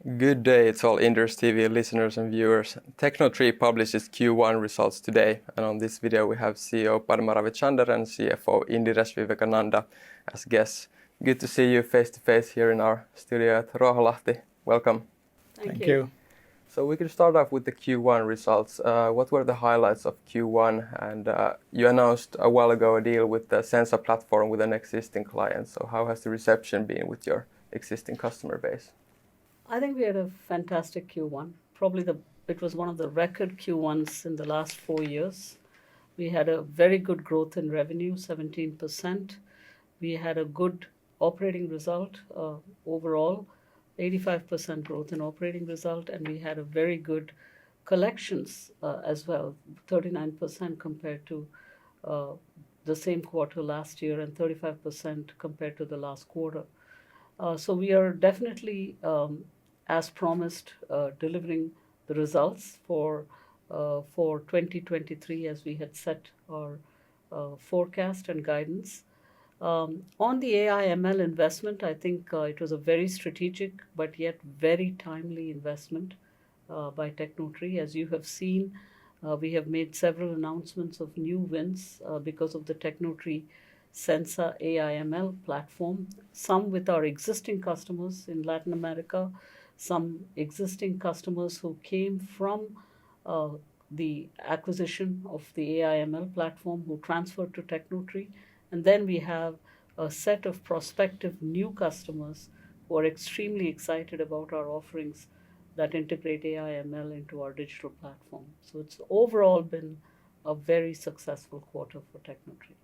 Good day to all Indiresh TV listeners and viewers. Tecnotree publishes Q1 results today, and on this video we have CEO Padma Ravichander and CFO Indiresh Vivekananda as guests. Good to see you face to face here in our studio at Ruoholahti. Welcome. Thank you. So we could start off with the Q1 results. What were the highlights of Q1? And you announced a while ago a deal with the Sensa platform with an existing client. So how has the reception been with your existing customer base? I think we had a fantastic Q1. It was one of the record Q1s in the last 4 years. We had a very good growth in revenue, 17%. We had a good operating result overall, 85% growth in operating result, and we had a very good collections as well, 39% compared to the same quarter last year and 35% compared to the last quarter. So we are definitely, as promised, delivering the results for 2023 as we had set our forecast and guidance. On the AI/ML investment, I think it was a very strategic but yet very timely investment by Tecnotree. As you have seen, we have made several announcements of new wins because of the Tecnotree Sensa AI/ML platform, some with our existing customers in Latin America, some existing customers who came from the acquisition of the AI/ML platform who transferred to Tecnotree. And then we have a set of prospective new customers who are extremely excited about our offerings that integrate AI/ML into our digital platform. So it's overall been a very successful quarter for Tecnotree.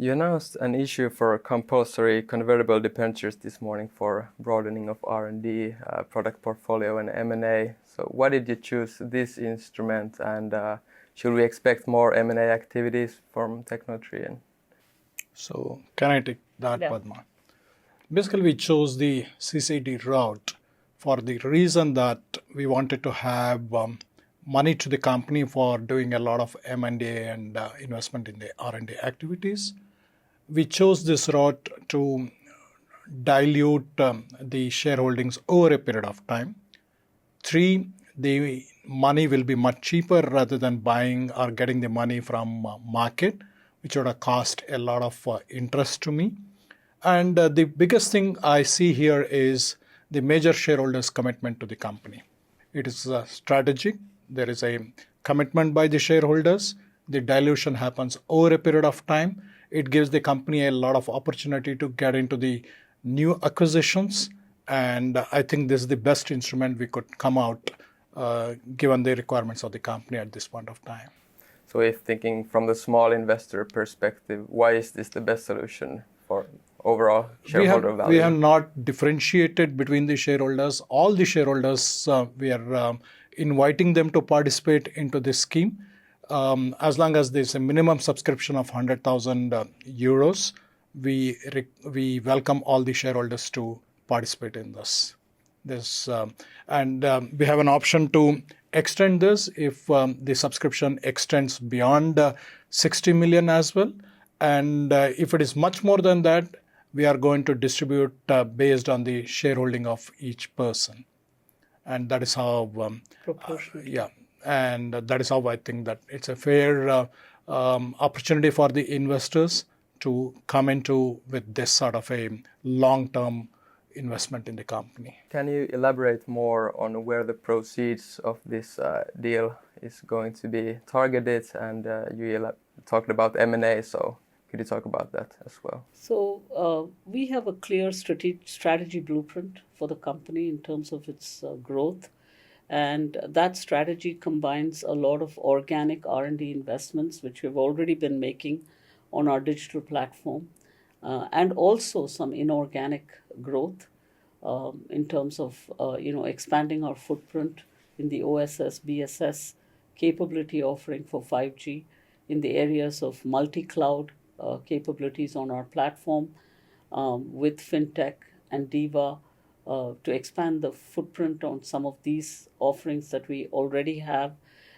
You announced an issue for compulsory convertible debentures this morning for broadening of R&D, product portfolio and M&A. So why did you choose this instrument, and should we expect more M&A activities from Tecnotree? So can I take that, Yeah. Padma? Basically, we chose the CCD route for the reason that we wanted to have money to the company for doing a lot of M&A and investment in the R&D activities. We chose this route to dilute the shareholdings over a period of time. 3, the money will be much cheaper rather than buying or getting the money from market, which would have cost a lot of interest to me. And the biggest thing I see here is the major shareholders' commitment to the company. It is strategic. There is a commitment by the shareholders. The dilution happens over a period of time. It gives the company a lot of opportunity to get into the new acquisitions. And I think this is the best instrument we could come out given the requirements of the company at this point of time. So if thinking from the small investor perspective, why is this the best solution for overall shareholder value? We have not differentiated between the shareholders. All the shareholders, we are inviting them to participate into this scheme. As long as there's a minimum subscription of 100,000 euros, we welcome all the shareholders to participate in this. And we have an option to extend this if the subscription extends beyond 60 million as well. And if it is much more than that, we are going to distribute based on the shareholding of each person. And that is how... Proportionate. And that is how I think that it's a fair opportunity for the investors to come into with this sort of a long-term investment in the company. Can you elaborate more on where the proceeds of this deal is going to be targeted? And you talked about M&A, so could you talk about that as well? So we have a clear strategy blueprint for the company in terms of its growth. And that strategy combines a lot of organic R&D investments, which we've already been making on our digital platform, and also some inorganic growth in terms of expanding our footprint in the OSS, BSS capability offering for 5G, in the areas of multi-cloud capabilities on our platform with FinTech and DiWa, to expand the footprint on some of these offerings that we already have,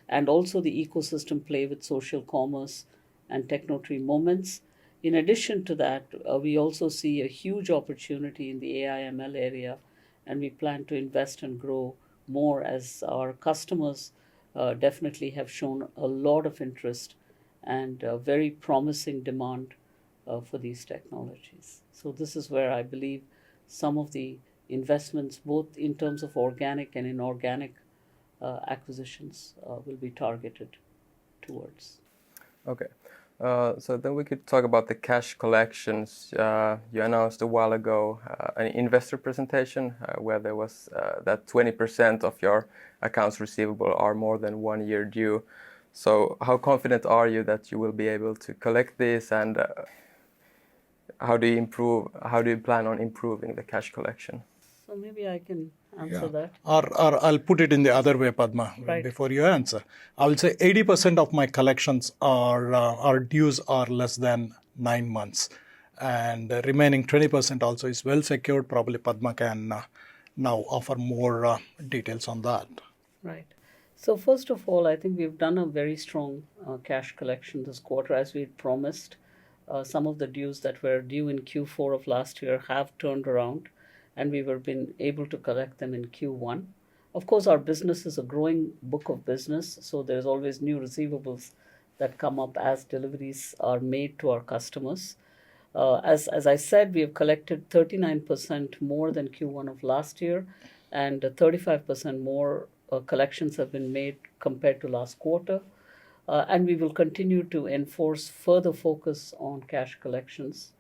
and also the ecosystem play with social commerce and Tecnotree Moments. In addition to that, we also see a huge opportunity in the AI/ML area and we plan to invest and grow more as our customers definitely have shown a lot of interest and very promising demand for these technologies. So this is where I believe some of the investments, both in terms of organic and inorganic acquisitions, will be targeted towards. Okay. So then we could talk about the cash collections. You announced a while ago an investor presentation where there was that 20% of your accounts receivable are more than 1 year due. So how confident are you that you will be able to collect this, and how do you plan on improving the cash collection? So maybe I can answer that. Or I'll put it in the other way, Padma, Right. before you answer. I will say 80% of my collections are dues are less than 9 months. And the remaining 20% also is well secured. Probably Padma can now offer more details on that. Right. So first of all, I think we've done a very strong cash collection this quarter, as we had promised. Some of the dues that were due in Q4 of last year have turned around, and we were been able to collect them in Q1. Of course, our business is a growing book of business, so there's always new receivables that come up as deliveries are made to our customers. As I said, we have collected 39% more than Q1 of last year, and 35% more collections have been made compared to last quarter. And we will continue to enforce further focus on cash collections.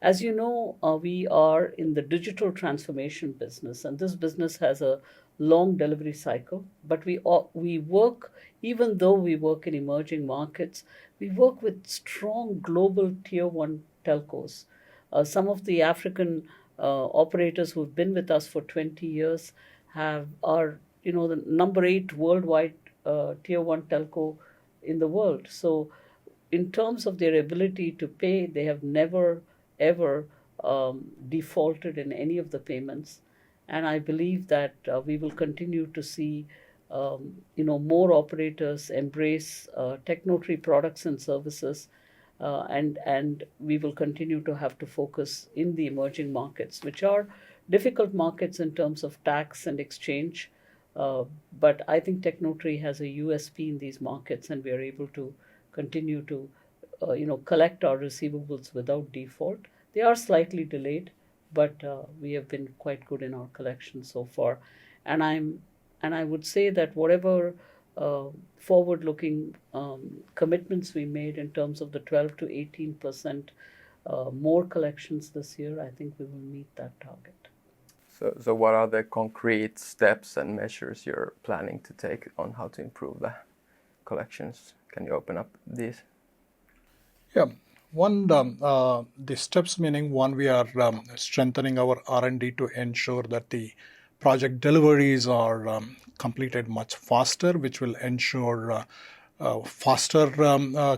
As you know, we are in the digital transformation business, and this business has a long delivery cycle. But we work, even though we work in emerging markets, we work with strong global tier 1 telcos. Some of the African operators who've been with us for 20 years are the number 8 worldwide tier 1 telco in the world. So in terms of their ability to pay, they have never ever defaulted in any of the payments. And I believe that we will continue to see more operators embrace Tecnotree products and services, and we will continue to have to focus in the emerging markets, which are difficult markets in terms of tax and exchange. But I think Tecnotree has a USP in these markets, and we are able to continue to collect our receivables without default. They are slightly delayed, but we have been quite good in our collection so far. And I would say that whatever forward-looking commitments we made in terms of the 12 to 18% more collections this year, I think we will meet that target. So what are the concrete steps and measures you're planning to take on how to improve the collections? Can you open up these? Yeah. One, the steps meaning one, we are strengthening our R&D to ensure that the project deliveries are completed much faster, which will ensure faster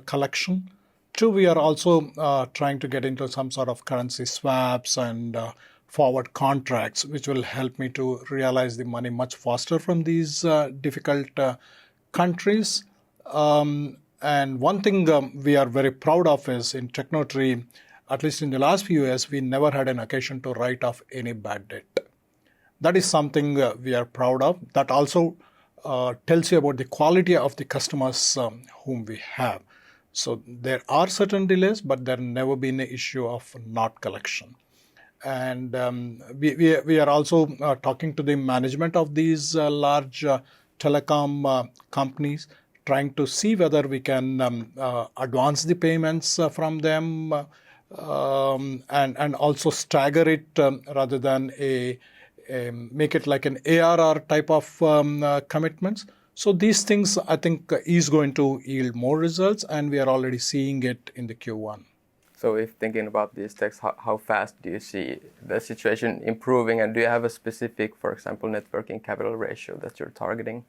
collection. Two, we are also trying to get into some sort of currency swaps and forward contracts, which will help me to realize the money much faster from these difficult countries. And one thing we are very proud of is in Tecnotree, at least in the last few years, we never had an occasion to write off any bad debt. That is something we are proud of. That also tells you about the quality of the customers whom we have. So there are certain delays, but there never been an issue of not collection. And we are also talking to the management of these large telecom companies, trying to see whether we can advance the payments from them and also stagger it rather than make it like an ARR type of commitments. So these things, I think, is going to yield more results, and we are already seeing it in the Q1. So if thinking about these texts, how fast do you see the situation improving, and do you have a specific, for example, net working capital ratio that you're targeting?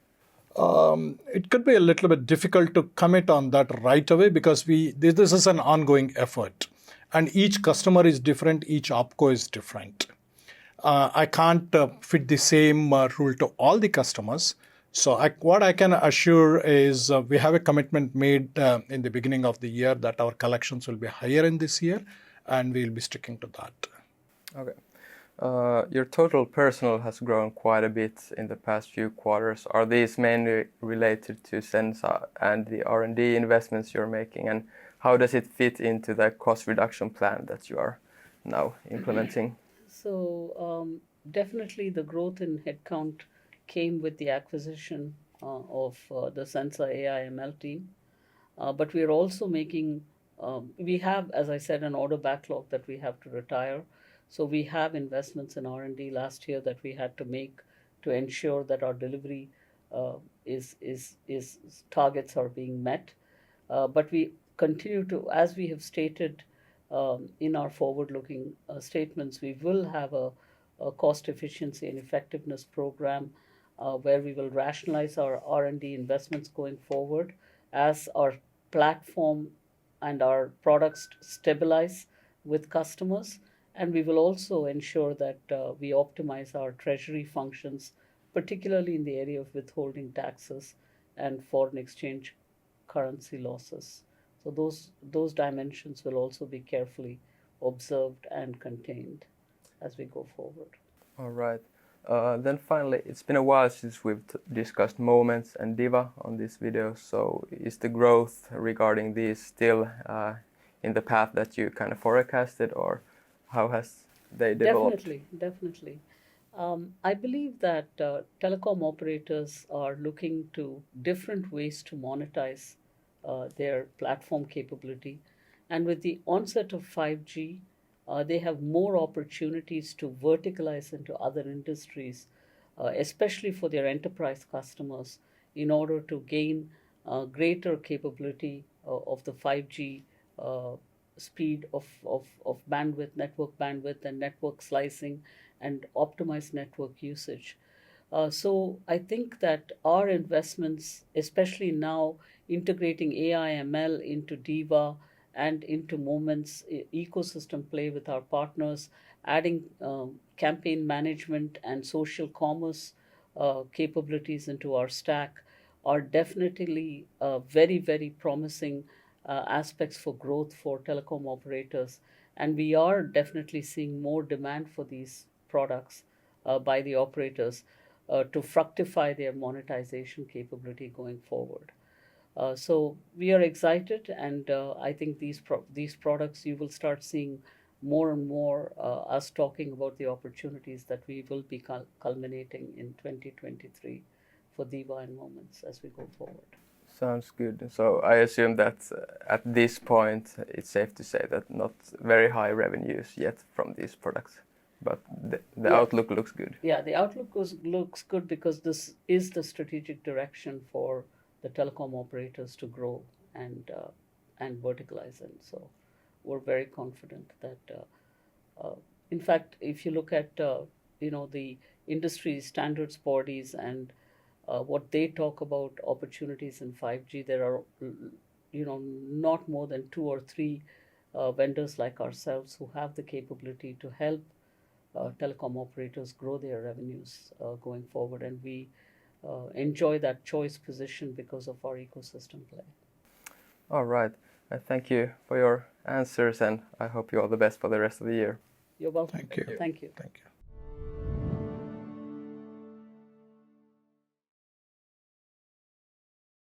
It could be a little bit difficult to commit on that right away because this is an ongoing effort, and each customer is different, each OpCo is different. I can't fit the same rule to all the customers. So what I can assure is we have a commitment made in the beginning of the year that our collections will be higher in this year, and we'll be sticking to that. Okay. Your total personnel has grown quite a bit in the past few quarters. Are these mainly related to Sensa and the R&D investments you're making? And how does it fit into the cost reduction plan that you are now implementing? So definitely the growth in headcount came with the acquisition of the Sensa AI ML team. But we are also making, we have, as I said, an order backlog that we have to retire. So we have investments in R&D last year that we had to make to ensure that our delivery is targets are being met. But we continue to, as we have stated in our forward-looking statements, we will have a cost efficiency and effectiveness program where we will rationalize our R&D investments going forward as our platform and our products stabilize with customers. And we will also ensure that we optimize our treasury functions, particularly in the area of withholding taxes and foreign exchange currency losses. So those dimensions will also be carefully observed and contained as we go forward. All right. Then finally, it's been a while since we've discussed Moments and DiWa on this video. So is the growth regarding these still in the path that you kind of forecasted, or how has they developed? Definitely. I believe that telecom operators are looking to different ways to monetize their platform capability. And with the onset of 5G, they have more opportunities to verticalize into other industries, especially for their enterprise customers, in order to gain greater capability of the 5G speed of bandwidth, network bandwidth, and network slicing, and optimized network usage. So I think that our investments, especially now integrating AI ML into DiWa and into Moments ecosystem play with our partners, adding campaign management and social commerce capabilities into our stack, are definitely very, very promising aspects for growth for telecom operators. And we are definitely seeing more demand for these products by the operators to fructify their monetization capability going forward. So we are excited, and I think these products, you will start seeing more and more us talking about the opportunities that we will be culminating in 2023 for DiWa and Moments as we go forward. Sounds good. So I assume that at this point it's safe to say that not very high revenues yet from these products, but the outlook looks good. Yeah, the outlook looks good because this is the strategic direction for the telecom operators to grow and verticalize in. So we're very confident that, in fact, if you look at the industry standards bodies and what they talk about opportunities in 5G, there are not more than 2 or 3 vendors like ourselves who have the capability to help telecom operators grow their revenues going forward, and we enjoy that choice position because of our ecosystem play. All right. I thank you for your answers, and I hope you all the best for the rest of the year. You're welcome. Thank you. Thank you. Thank you.